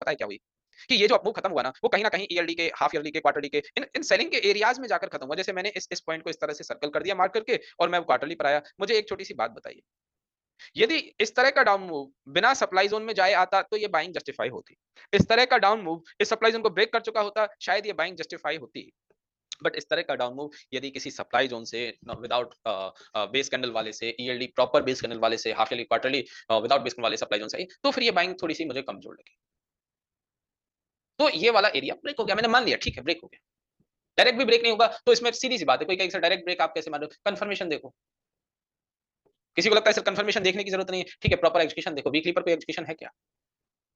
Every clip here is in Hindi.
पता है क्या हुई? कि ये जो अपमूव खत्म हुआ ना, वो कहीं न कहीं ईयरली के, हाफ ईयरली के, क्वार्टरली के इन सेलिंग के एरियाज़ में जाकर खत्म हुआ। जैसे मैंने इस पॉइंट को इस तरह से सर्कल कर दिया मार्क करके और मैं क्वार्टरली पर आया। मुझे एक छोटी-सी बात बताइए, यदि इस तरह का डाउन मूव बिना सप्लाई ज़ोन में जाए आता तो ये बाइंग जस्टिफाई होती। इस तरह का डाउन मूव इस सप्लाई ज़ोन को ब्रेक कर चुका होता, शायद ये बाइंग जस्टिफाई होती। बट इस तरह का डाउन मूव यदि किसी सप्लाई ज़ोन से विदाउट बेस कैंडल वाले से, ईयरली प्रॉपर बेस कैंडल वाले से, half yearly, quarterly without base candle वाले सप्लाई ज़ोन से आई, तो फिर ये बाइंग थोड़ी-सी मुझे कमज़ोर लगी। तो ये वाला एरिया ब्रेक हो गया, मैंने मान लिया ठीक है ब्रेक हो गया। डायरेक्ट भी ब्रेक नहीं होगा तो इसमें सीधी-सी बात है, कोई कहेगा सर डायरेक्ट ब्रेक आप कैसे मान रहे हो? कन्फर्मेशन देखो। किसी को लगता है सर कन्फर्मेशन देखने की ज़रूरत नहीं है, ठीक है प्रॉपर एग्जीक्यूशन देखो, वीकली पर कोई एग्जीक्यूशन है क्या?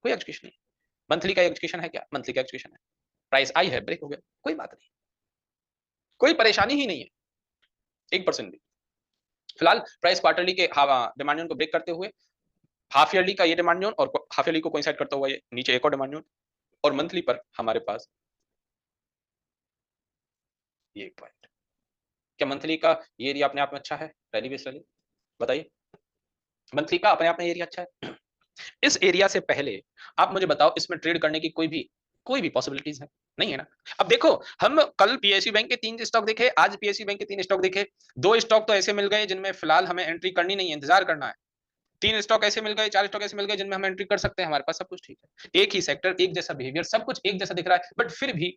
कोई एग्जीक्यूशन नहीं है। मंथली का एग्जीक्यूशन है क्या? मंथली का एग्जीक्यूशन है। प्राइस आई है, ब्रेक हो गया, कोई बात नहीं। कोई परेशानी ही नहीं है, 1% भी। फिलहाल प्राइस क्वार्टरली के डिमांड जोन को ब्रेक करते हुए, हाफ ईयरली का ये डिमांड जोन और हाफ ईयरली को कोइंसाइड करता हुआ ये नीचे एक और डिमांड जोन और मंथली पर हमारे पास ये एक पॉइंट। क्या मंथली का ये एरिया अपने आप में अच्छा है? Rally based rally? बताइए। मंथली का अपने आप में एरिया अच्छा है? इस एरिया से पहले आप मुझे बताओ इसमें ट्रेड करने की कोई भी पॉसिबिलिटीज़ है? नहीं है ना? अब देखो हम कल पीएसयू बैंक के 3 स्टॉक देखे, आज पीएसयू बैंक के 3 स्टॉक देखे। 2 स्टॉक तो ऐसे मिल गए जिनमें फिलहाल हमें एंट्री करनी नहीं है, इंतज़ार करना है। 3 स्टॉक ऐसे मिल गए, 4 स्टॉक ऐसे मिल गए जिनमें हम एंट्री कर सकते हैं, हमारे पास सब कुछ ठीक है। एक ही सेक्टर, एक जैसा बिहेवियर, सब कुछ एक जैसा दिख रहा है, बट फिर भी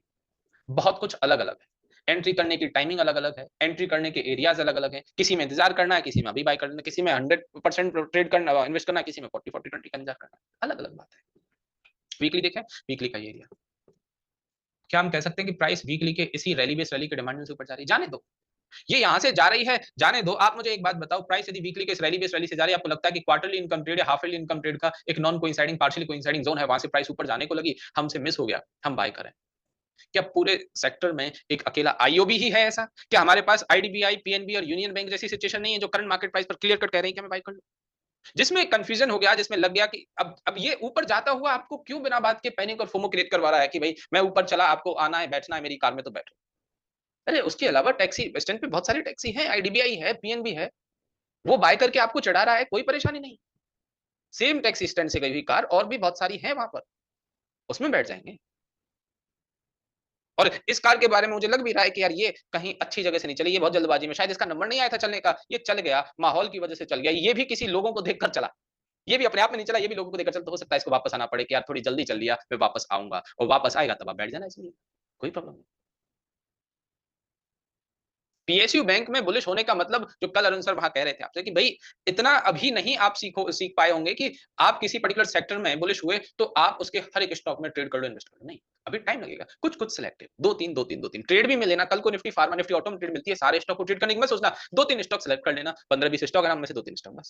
बहुत कुछ अलग-अलग है। एंट्री करने की टाइमिंग अलग-अलग है, एंट्री करने के एरियाज़ अलग-अलग हैं। किसी में इंतज़ार करना है, किसी में अभी बाय करना है, किसी में 100% ट्रेड करना इन्वेस्ट करना है, किसी में 40-40-20 का इंतज़ार करना है। अलग-अलग बात है। वीकली देखें, वीकली का ये एरिया। क्या हम कह सकते हैं कि प्राइस वीकली के इसी रैली बेस रैली के डिमांड से ऊपर जा रही है? जाने दो। ये यहाँ से जा रही है, जाने दो। आप मुझे एक बात बताओ, प्राइस यदि वीकली के इस रैली बेस रैली से जा रही है, आपको लगता है कि क्वार्टरली इनकम ट्रेड या हाफ ईयरली इनकम ट्रेड का एक non coinciding, partially coinciding zone है, वहाँ से प्राइस ऊपर जाने को लगी, हमसे मिस हो गया, हम बाय करें। क्या पूरे सेक्टर में एक अकेला आईओबी ही है ऐसा? क्या हमारे पास आईडीबीआई, पीएनबी और यूनियन बैंक जैसी सिचुएशन नहीं है जो करंट मार्केट प्राइस पर क्लियर कट कह रही है कि मैं बाय कर लूँ? जिसमें कन्फ्यूजन हो गया, जिसमें लग गया कि अब ये ऊपर जाता हुआ आपको क्यों बिना बात के पैनिक और फोमो क्रिएट करवा रहा है कि भाई मैं ऊपर चला, आपको आना है, बैठना है मेरी कार में तो बैठो। अरे उसके अलावा टैक्सी स्टैंड पे बहुत सारी टैक्सी हैं, आईडीबीआई है, पीएनबी है, वो बाय करके आपको चढ़ा रहा है, कोई परेशानी नहीं। सेम टैक्सी स्टैंड से गई हुई कार और भी बहुत सारी हैं वहाँ पर, उसमें बैठ जाएँगे। और इस कार के बारे में मुझे लग भी रहा है कि यार ये कहीं अच्छी जगह से नहीं चली, ये बहुत जल्दबाजी में, शायद इसका नंबर नहीं आया था चलने का, ये चल गया, माहौल की वजह से चल गया, ये भी किसी लोगों को देखकर चला। ये भी अपने आप में नहीं चला, ये भी लोगों को देखकर चला, तो हो सकता है इसको वापस आना पड़े कि यार थोड़ी जल्दी चल लिया, मैं वापस आऊँगा और वापस आएगा तब आप बैठ जाना इसमें, कोई प्रॉब्लम नहीं। पीएसयू बैंक में बुलिश होने का मतलब जो कल अरुण सर वहाँ कह रहे थे आपसे कि भई इतना अभी नहीं आप सीख पाए होंगे कि आप किसी पर्टिकुलर सेक्टर में बुलिश हुए तो आप उसके हर एक स्टॉक में ट्रेड कर लो, इन्वेस्ट कर लो। नहीं, अभी टाइम लगेगा। कुछ-कुछ सिलेक्टिव 2-3, 2-3, 2-3 ट्रेड भी में लेना, कल को निफ्टी फार्मा, निफ्टी ऑटो में ट्रेड मिलती है, सारे स्टॉक को ट्रेड करने की मत सोचना। 2-3 स्टॉक सेलेक्ट कर लेना, 15-20 स्टॉक है ना, उनमें से 2-3 स्टॉक बस।